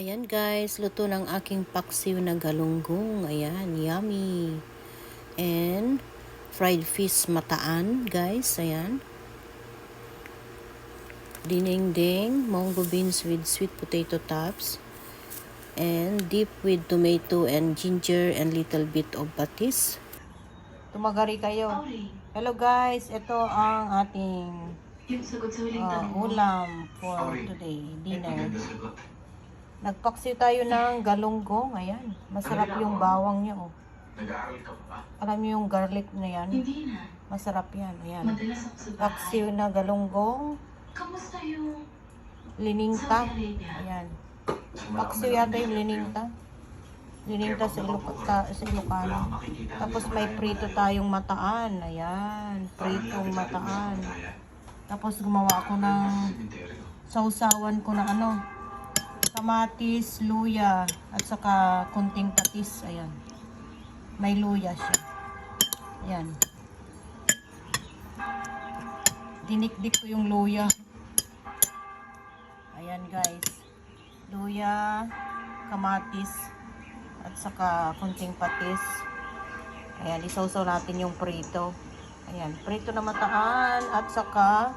Ayan guys, luto ng aking paksiw na galunggong. Ayan, yummy. And fried fish mataan guys. Ayan. Dinding, mango beans with sweet potato tops. And dip with tomato and ginger and little bit of patis. Tumagari kayo. Hello guys, ito ang ating ulam for today, dinner. Nagpaksiw tayo ng galunggong. Ayan. Masarap yung bawang niya. Oh. Nag-aaral ka pa ba? Alam niyo yung garlic na yan? Hindi na. Masarap yan. Ayan. Madalas ako sa bahay. Paksiw na galunggong. Kamusta yung Lininta. Saudi Arabia? Ayan. Paksiw yata yung lininta. Lininta sa Ilocano. Tapos may prito tayong mataan. Ayan. Pritong mataan. Tapos gumawa ako ng sausawan ko na kamatis, luya, at saka kunting patis. Ayan. May luya siya. Ayan. Dinikdik ko yung luya. Ayan guys. Luya, kamatis, at saka kunting patis. Ayan. Isawsaw natin yung prito. Ayan. Prito na mataan, at saka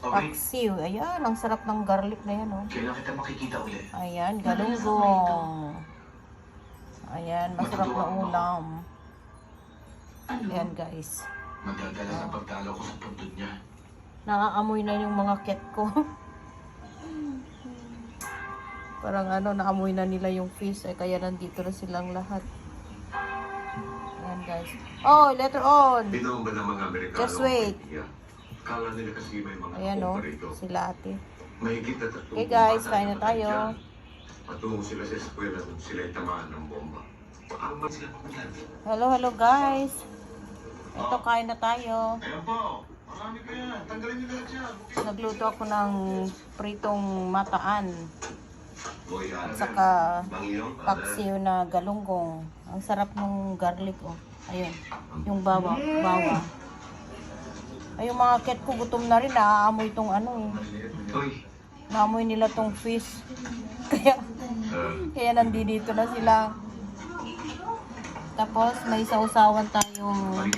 paksiw. Ayan, ang sarap ng garlic na yan, oh. Kailan kita makikita ulit? Ayan, galunggong. Ayan, masarap na ulam. Ayan, guys. Madadala sa pagtalo ko sa puntod niya. Nakaamoy na yung mga cat ko. Parang naamoy na nila yung fish. Kaya nandito na silang lahat. Ayan, guys. Oh, later on. Binomba ng mga Amerikano. Just wait. Kala nila kasi may mga Ayan, oh. rito. Sila ate. Mahigit na 30 Okay, guys. bata Kain na tayo. Patungo sila sa eskwela kung sila'y tamaan ng bomba. Paano sila pakulan? Hello, guys. Ito, kain na tayo. Ayan po. Marami ka yan. Tanggalin nyo lahat yan. Nagluto ako ng pritong mataan. At At saka paksiw na galunggong. Ang sarap ng garlic, oh. Ayun. Yung bawang. Ay, yung mga cat ko gutom na rin. Naaamoy tong naamoy nila tong fish. Kaya nandito na sila. Tapos may sausawan tayong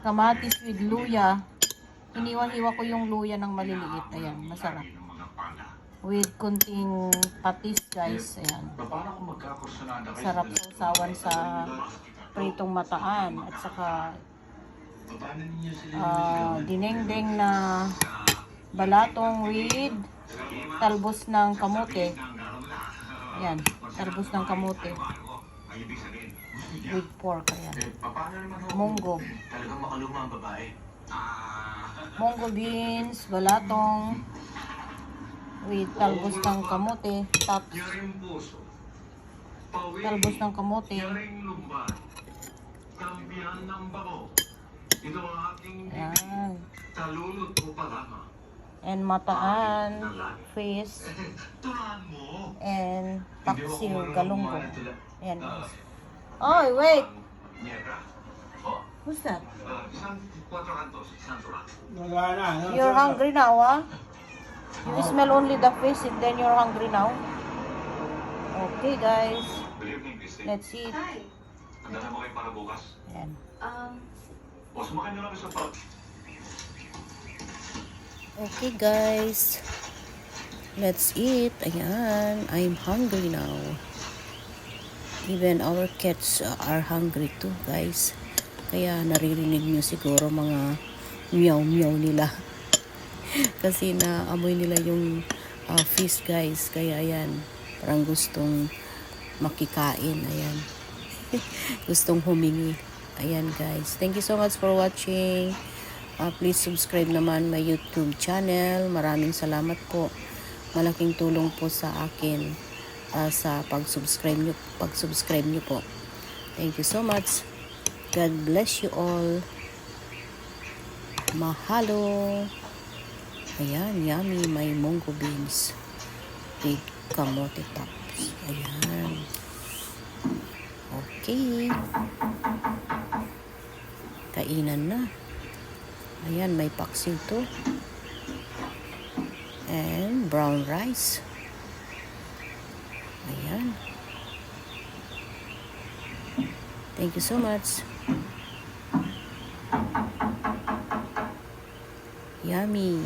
kamatis with luya. Hiniwa-hiwa ko yung luya ng maliliit. Ayan, masarap. With kunting patis, guys. Ayan. Sarap sausawan sa pritong mataan. At saka dinengdeng na balatong with talbos ng kamote. Ayan, talbos ng kamote. With pork, ayan. Munggo. Munggo beans, balatong with talbos ng kamote. Tops. Talbos ng kamote. Ayan. And mataan, fish, and paksiw, galunggong. Ayan, guys. Oh, wait! Who's that? You're hungry now, ah? You smell only the fish and then you're hungry now? Okay, guys. Let's eat. Ayan. Okay, guys. Let's eat. Ayan. I'm hungry now. Even our cats are hungry too, guys. Kaya naririnig nyo siguro mga meow-meow nila. Kasi naamoy nila yung fish, guys. Kaya ayan, parang gustong makikain. Ayan. Gustong humingi. Ayan, guys. Thank you so much for watching. Please subscribe naman my YouTube channel. Maraming salamat po. Malaking tulong po sa akin sa pag-subscribe nyo po. Thank you so much. God bless you all. Mahalo. Ayan, yummy. May mungo beans. Big kamote tops. Ayan. Okay. Kainan na. Ayan, may paksiw to. And brown rice. Thank you so much. Yummy.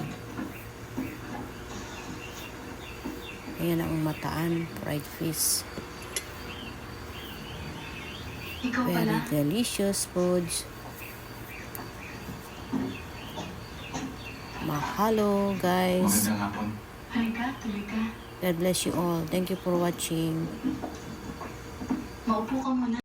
Ayan ang mataan, fried fish. Ikaw Very pala. delicious foods. Mahalo, guys. Magandang hapon. Halika, tuloy ka. God bless you all. Thank you for watching. Maupo ka muna.